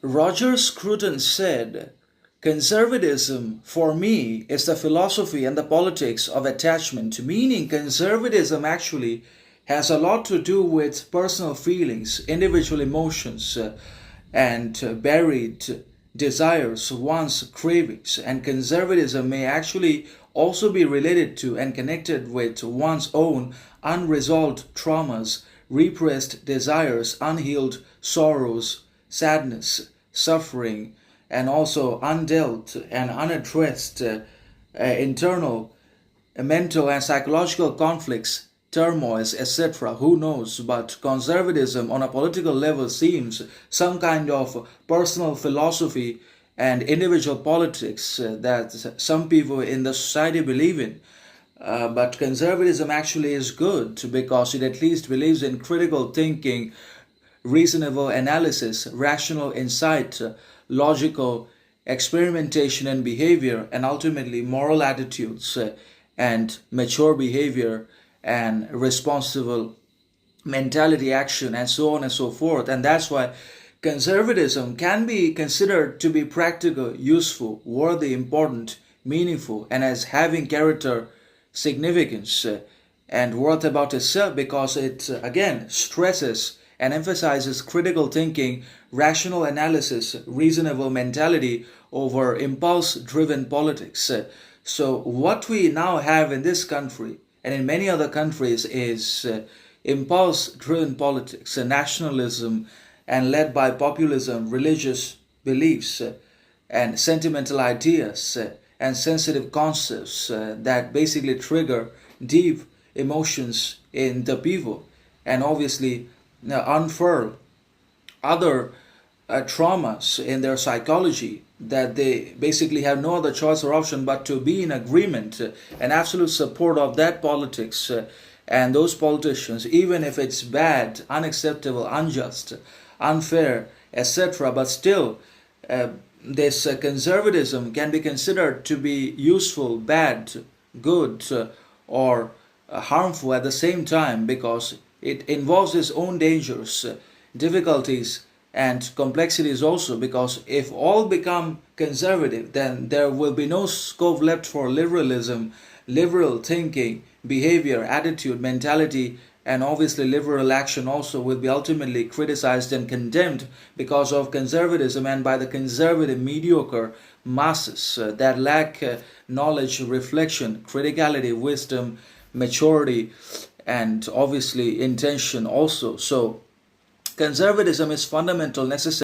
Roger Scruton said, "Conservatism, for me, is the philosophy and the politics of attachment," meaning conservatism actually has a lot to do with personal feelings, individual emotions, and buried desires, wants, cravings. And conservatism may actually also be related to and connected with one's own unresolved traumas, repressed desires, unhealed sorrows, sadness, suffering, and also undealt and unaddressed internal mental and psychological conflicts, turmoils, etc. Who knows? But conservatism on a political level seems some kind of personal philosophy and individual politics that some people in the society believe in. But conservatism actually is good because it at least believes in critical thinking, reasonable analysis, rational insight, logical experimentation and behavior, and ultimately moral attitudes and mature behavior and responsible mentality, action, and so on and so forth. And that's why conservatism can be considered to be practical, useful, worthy, important, meaningful, and as having character, significance, and worth about itself because it again stresses and emphasizes critical thinking, rational analysis, reasonable mentality over impulse driven politics. So, what we now have in this country and in many other countries is impulse driven politics, nationalism, and led by populism, religious beliefs, and sentimental ideas and sensitive concepts that basically trigger deep emotions in the people and obviously unfurl other traumas in their psychology that they basically have no other choice or option but to be in agreement and absolute support of that politics and those politicians, even if it's bad, unacceptable, unjust, unfair, etc. But still, this conservatism can be considered to be useful, bad, good, or harmful at the same time because it involves its own dangers, difficulties, and complexities also. Because if all become conservative, then there will be no scope left for liberalism, liberal thinking, behavior, attitude, mentality, and obviously liberal action also will be ultimately criticized and condemned because of conservatism and by the conservative mediocre masses that lack knowledge, reflection, criticality, wisdom, maturity, and obviously intention also. So conservatism is fundamental, necessary.